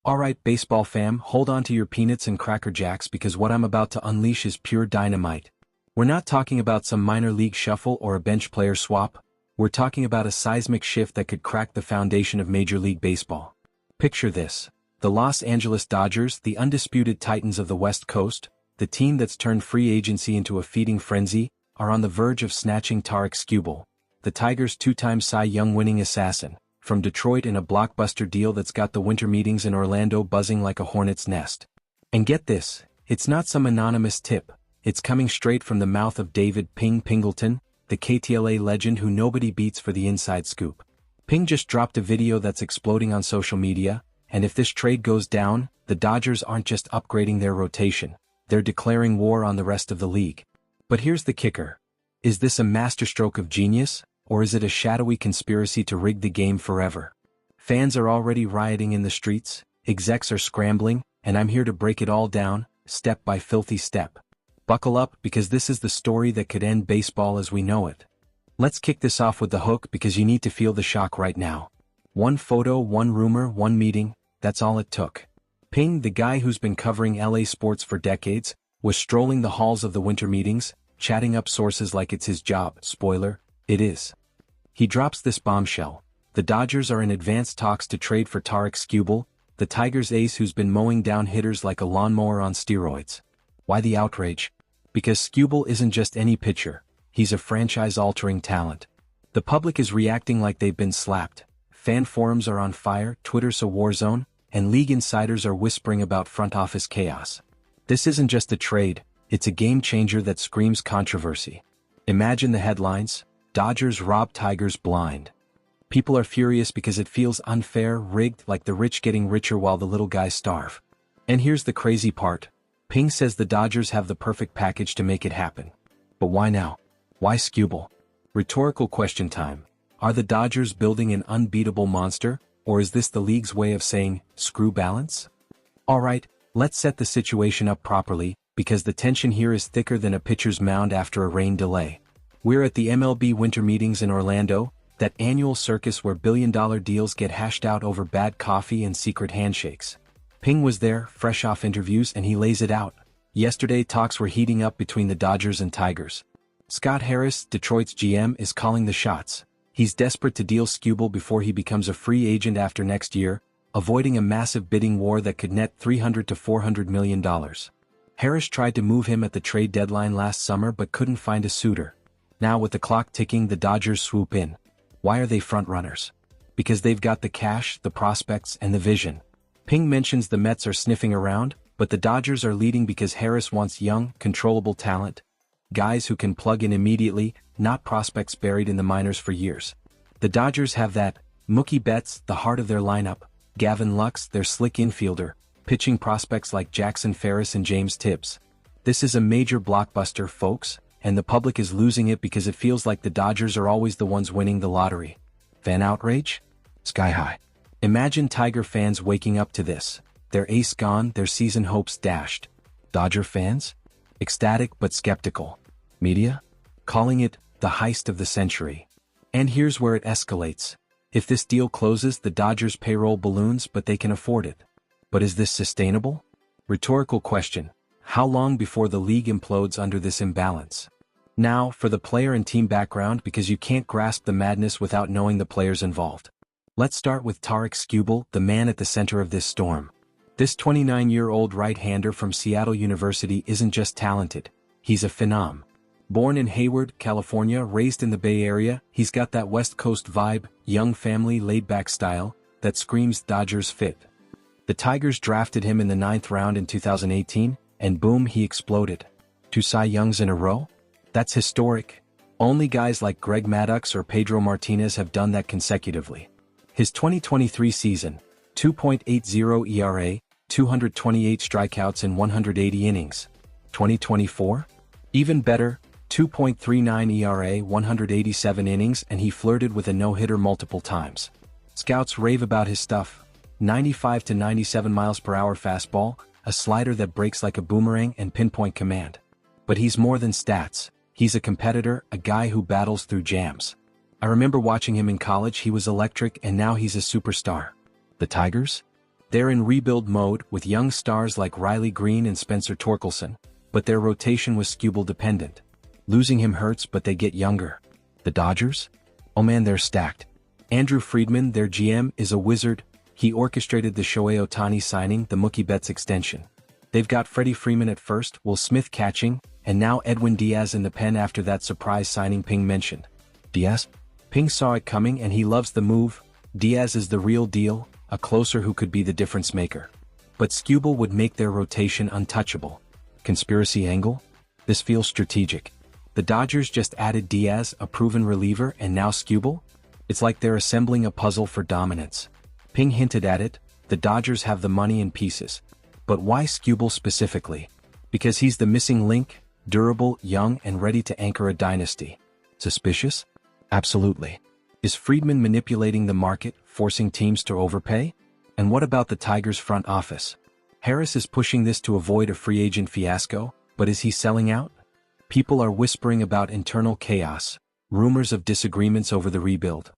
Alright baseball fam, hold on to your peanuts and cracker jacks because what I'm about to unleash is pure dynamite. We're not talking about some minor league shuffle or a bench player swap. We're talking about a seismic shift that could crack the foundation of Major League Baseball. Picture this. The Los Angeles Dodgers, the undisputed titans of the West Coast, the team that's turned free agency into a feeding frenzy, are on the verge of snatching Tarik Skubal, the Tigers' two-time Cy Young winning assassin, from Detroit in a blockbuster deal that's got the winter meetings in Orlando buzzing like a hornet's nest. And get this, it's not some anonymous tip, it's coming straight from the mouth of David Pingleton, the KTLA legend who nobody beats for the inside scoop. Ping just dropped a video that's exploding on social media, and if this trade goes down, the Dodgers aren't just upgrading their rotation, they're declaring war on the rest of the league. But here's the kicker. Is this a masterstroke of genius, or is it a shadowy conspiracy to rig the game forever? Fans are already rioting in the streets, execs are scrambling, and I'm here to break it all down, step by filthy step. Buckle up because this is the story that could end baseball as we know it. Let's kick this off with the hook because you need to feel the shock right now. One photo, one rumor, one meeting, that's all it took. Ping, the guy who's been covering LA sports for decades, was strolling the halls of the winter meetings, chatting up sources like it's his job. Spoiler, it is. He drops this bombshell. The Dodgers are in advanced talks to trade for Tarik Skubal, the Tigers ace who's been mowing down hitters like a lawnmower on steroids. Why the outrage? Because Skubal isn't just any pitcher, he's a franchise-altering talent. The public is reacting like they've been slapped, fan forums are on fire, Twitter's a war zone, and league insiders are whispering about front office chaos. This isn't just a trade, it's a game-changer that screams controversy. Imagine the headlines: Dodgers rob Tigers blind. People are furious because it feels unfair, rigged, like the rich getting richer while the little guys starve. And here's the crazy part. Ping says the Dodgers have the perfect package to make it happen. But why now? Why Skubal? Rhetorical question time. Are the Dodgers building an unbeatable monster, or is this the league's way of saying, screw balance? Alright, let's set the situation up properly, because the tension here is thicker than a pitcher's mound after a rain delay. We're at the MLB winter meetings in Orlando, that annual circus where billion-dollar deals get hashed out over bad coffee and secret handshakes. Ping was there, fresh off interviews, and he lays it out. Yesterday talks were heating up between the Dodgers and Tigers. Scott Harris, Detroit's GM, is calling the shots. He's desperate to deal Skubal before he becomes a free agent after next year, avoiding a massive bidding war that could net $300 to $400 million. Harris tried to move him at the trade deadline last summer but couldn't find a suitor. Now with the clock ticking, the Dodgers swoop in. Why are they frontrunners? Because they've got the cash, the prospects, and the vision. Ping mentions the Mets are sniffing around, but the Dodgers are leading because Harris wants young, controllable talent. Guys who can plug in immediately, not prospects buried in the minors for years. The Dodgers have that. Mookie Betts, the heart of their lineup. Gavin Lux, their slick infielder. Pitching prospects like Jackson Ferris and James Tibbs. This is a major blockbuster, folks, and the public is losing it because it feels like the Dodgers are always the ones winning the lottery. Fan outrage? Sky high. Imagine Tiger fans waking up to this. Their ace gone, their season hopes dashed. Dodger fans? Ecstatic but skeptical. Media? Calling it the heist of the century. And here's where it escalates. If this deal closes, the Dodgers' payroll balloons, but they can afford it. But is this sustainable? Rhetorical question. How long before the league implodes under this imbalance? Now, for the player and team background, because you can't grasp the madness without knowing the players involved. Let's start with Tarik Skubal, the man at the center of this storm. This 29-year-old right-hander from Seattle University isn't just talented, he's a phenom. Born in Hayward, California, raised in the Bay Area, he's got that West Coast vibe, young family, laid-back style, that screams Dodgers fit. The Tigers drafted him in the 9th round in 2018, and boom, he exploded. 2 Cy Youngs in a row? That's historic. Only guys like Greg Maddux or Pedro Martinez have done that consecutively. His 2023 season, 2.80 ERA, 228 strikeouts in 180 innings. 2024? Even better, 2.39 ERA, 187 innings, and he flirted with a no-hitter multiple times. Scouts rave about his stuff. 95 to 97 miles per hour fastball, a slider that breaks like a boomerang, and pinpoint command. But he's more than stats. He's a competitor, a guy who battles through jams. I remember watching him in college, he was electric, and now he's a superstar. The Tigers? They're in rebuild mode with young stars like Riley Green and Spencer Torkelson, but their rotation was Skubal dependent. Losing him hurts, but they get younger. The Dodgers? Oh man, they're stacked. Andrew Friedman, their GM, is a wizard. He orchestrated the Shohei Ohtani signing, the Mookie Betts extension. They've got Freddie Freeman at first, Will Smith catching, and now Edwin Diaz in the pen after that surprise signing Ping mentioned. Diaz? Ping saw it coming and he loves the move. Diaz is the real deal, a closer who could be the difference maker. But Skubal would make their rotation untouchable. Conspiracy angle? This feels strategic. The Dodgers just added Diaz, a proven reliever, and now Skubal? It's like they're assembling a puzzle for dominance. Ping hinted at it, the Dodgers have the money and pieces. But why Skubal specifically? Because he's the missing link, durable, young, and ready to anchor a dynasty. Suspicious? Absolutely. Is Friedman manipulating the market, forcing teams to overpay? And what about the Tigers' front office? Harris is pushing this to avoid a free agent fiasco, but is he selling out? People are whispering about internal chaos, rumors of disagreements over the rebuild.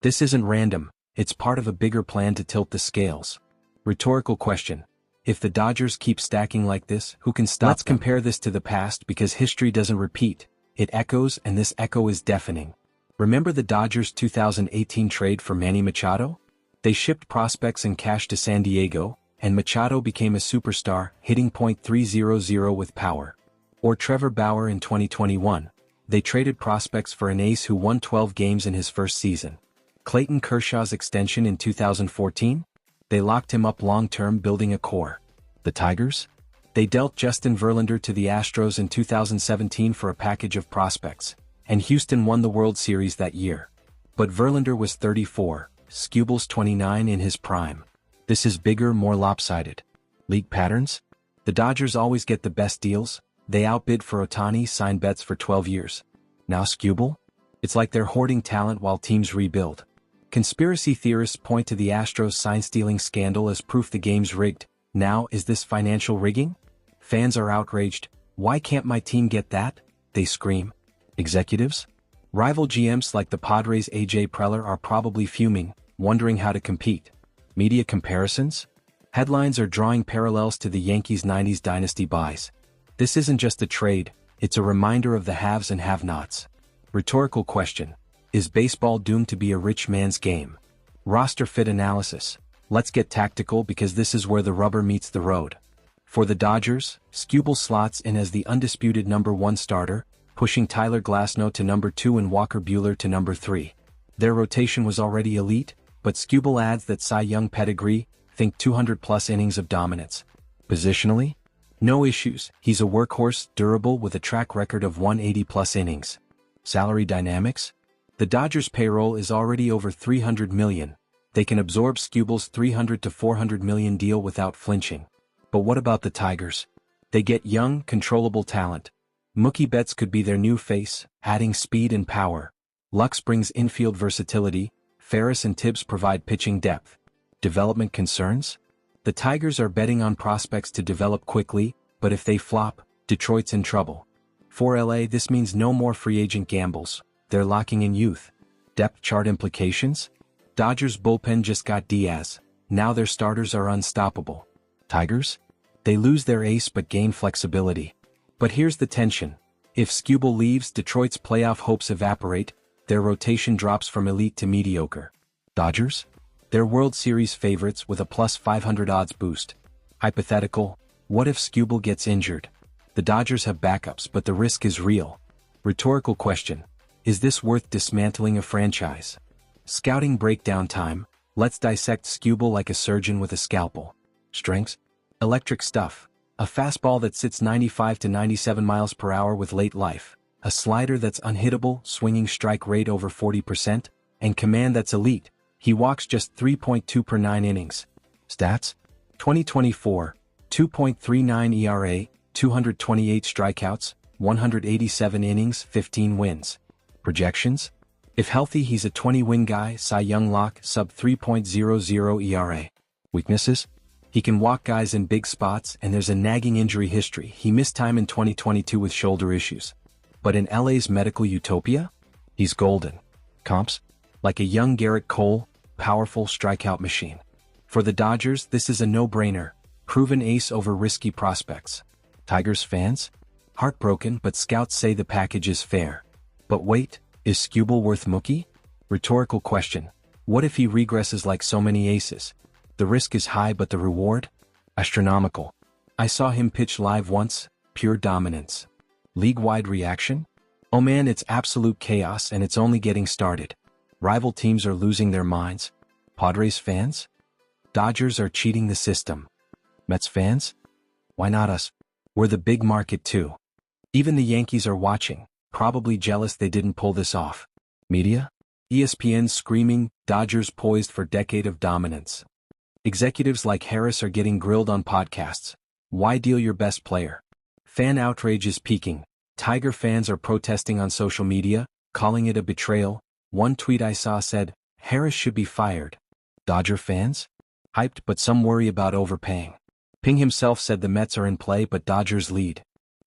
This isn't random, it's part of a bigger plan to tilt the scales. Rhetorical question. If the Dodgers keep stacking like this, who can stop them? Let's compare this to the past because history doesn't repeat. It echoes, and this echo is deafening. Remember the Dodgers' 2018 trade for Manny Machado? They shipped prospects and cash to San Diego, and Machado became a superstar, hitting .300 with power. Or Trevor Bauer in 2021. They traded prospects for an ace who won 12 games in his first season. Clayton Kershaw's extension in 2014? They locked him up long-term, building a core. The Tigers? They dealt Justin Verlander to the Astros in 2017 for a package of prospects, and Houston won the World Series that year. But Verlander was 34, Skubal's 29 in his prime. This is bigger, more lopsided. League patterns? The Dodgers always get the best deals. They outbid for Ohtani, signed Betts for 12 years. Now Skubal? It's like they're hoarding talent while teams rebuild. Conspiracy theorists point to the Astros sign-stealing scandal as proof the game's rigged. Now, is this financial rigging? Fans are outraged. Why can't my team get that? They scream. Executives? Rival GMs like the Padres' AJ Preller are probably fuming, wondering how to compete. Media comparisons? Headlines are drawing parallels to the Yankees' 90s dynasty buys. This isn't just a trade, it's a reminder of the haves and have-nots. Rhetorical question. Is baseball doomed to be a rich man's game? Roster fit analysis. Let's get tactical because this is where the rubber meets the road. For the Dodgers, Skubal slots in as the undisputed number 1 starter, pushing Tyler Glasnow to number 2 and Walker Buehler to number 3. Their rotation was already elite, but Skubal adds that Cy Young pedigree, think 200-plus innings of dominance. Positionally? No issues, he's a workhorse, durable with a track record of 180-plus innings. Salary dynamics? The Dodgers' payroll is already over $300 million. They can absorb Skubal's $300 to $400 million deal without flinching. But what about the Tigers? They get young, controllable talent. Mookie Betts could be their new face, adding speed and power. Lux brings infield versatility. Ferris and Tibbs provide pitching depth. Development concerns? The Tigers are betting on prospects to develop quickly, but if they flop, Detroit's in trouble. For LA, this means no more free agent gambles. They're locking in youth. Depth chart implications? Dodgers bullpen just got Diaz. Now their starters are unstoppable. Tigers? They lose their ace but gain flexibility. But here's the tension. If Skubal leaves, Detroit's playoff hopes evaporate. Their rotation drops from elite to mediocre. Dodgers? They're World Series favorites with a plus 500 odds boost. Hypothetical, what if Skubal gets injured? The Dodgers have backups, but the risk is real. Rhetorical question. Is this worth dismantling a franchise? Scouting breakdown time. Let's dissect Skubal like a surgeon with a scalpel. Strengths? Electric stuff. A fastball that sits 95 to 97 miles per hour with late life. A slider that's unhittable, swinging strike rate over 40%, and command that's elite. He walks just 3.2 per 9 innings. Stats? 2024, 2.39 ERA, 228 strikeouts, 187 innings, 15 wins. Projections? If healthy, he's a 20-win guy, Cy Young lock, sub 3.00 ERA. Weaknesses? He can walk guys in big spots, and there's a nagging injury history. He missed time in 2022 with shoulder issues. But in LA's medical utopia? He's golden. Comps? Like a young Garrett Cole, powerful strikeout machine. For the Dodgers, this is a no-brainer. Proven ace over risky prospects. Tigers fans? Heartbroken, but scouts say the package is fair. But wait, is Skubal worth Mookie? Rhetorical question. What if he regresses like so many aces? The risk is high but the reward? Astronomical. I saw him pitch live once, pure dominance. League-wide reaction? Oh man, it's absolute chaos and it's only getting started. Rival teams are losing their minds. Padres fans? Dodgers are cheating the system. Mets fans? Why not us? We're the big market too. Even the Yankees are watching, probably jealous they didn't pull this off. Media? ESPN screaming, Dodgers poised for decade of dominance. Executives like Harris are getting grilled on podcasts. Why deal your best player? Fan outrage is peaking. Tiger fans are protesting on social media, calling it a betrayal. One tweet I saw said, Harris should be fired. Dodger fans? Hyped, but some worry about overpaying. Ping himself said the Mets are in play but Dodgers lead.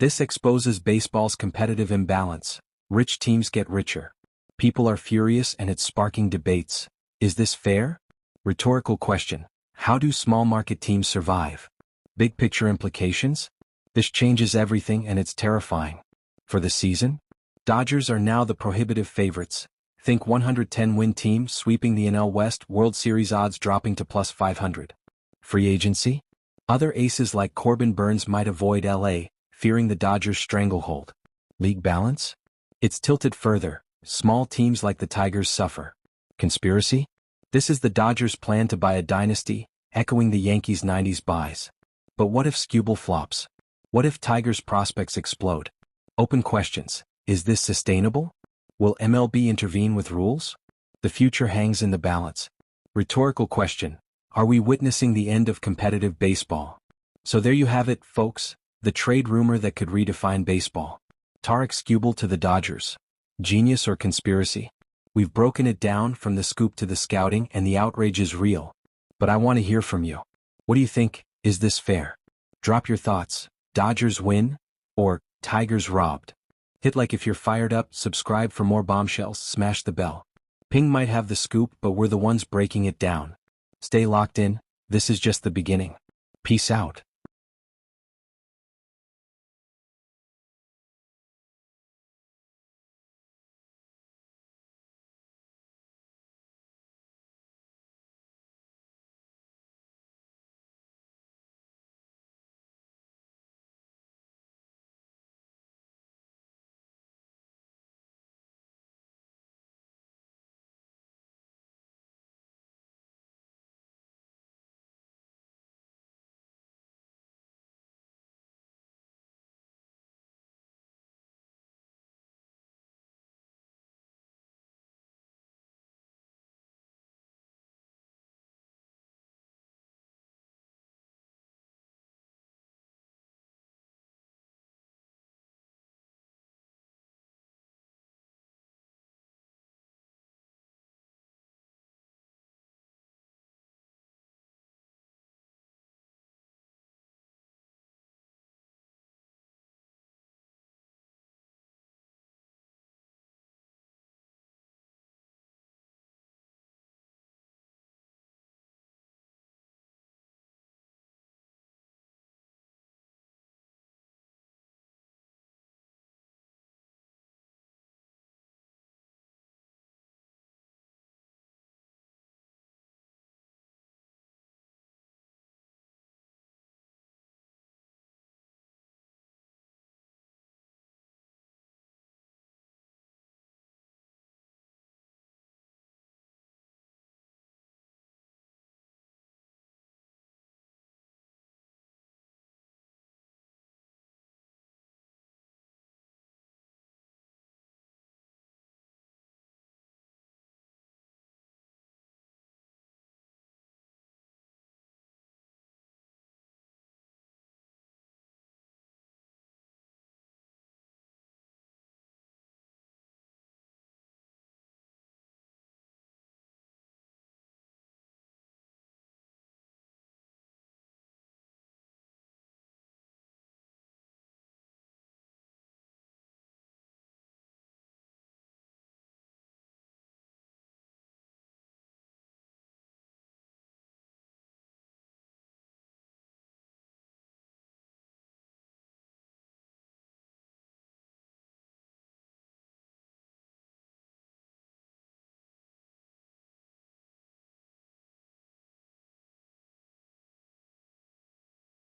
This exposes baseball's competitive imbalance. Rich teams get richer. People are furious and it's sparking debates. Is this fair? Rhetorical question. How do small market teams survive? Big picture implications? This changes everything and it's terrifying. For the season? Dodgers are now the prohibitive favorites. Think 110-win team sweeping the NL West, World Series odds dropping to plus 500. Free agency? Other aces like Corbin Burnes might avoid LA, fearing the Dodgers' stranglehold. League balance? It's tilted further. Small teams like the Tigers suffer. Conspiracy? This is the Dodgers' plan to buy a dynasty, echoing the Yankees' 90s buys. But what if Skubal flops? What if Tigers' prospects explode? Open questions. Is this sustainable? Will MLB intervene with rules? The future hangs in the balance. Rhetorical question. Are we witnessing the end of competitive baseball? So there you have it, folks, the trade rumor that could redefine baseball. Tarik Skubal to the Dodgers. Genius or conspiracy? We've broken it down from the scoop to the scouting and the outrage is real. But I want to hear from you. What do you think? Is this fair? Drop your thoughts. Dodgers win? Or Tigers robbed? Hit like if you're fired up, subscribe for more bombshells, smash the bell. Ping might have the scoop but we're the ones breaking it down. Stay locked in, this is just the beginning. Peace out.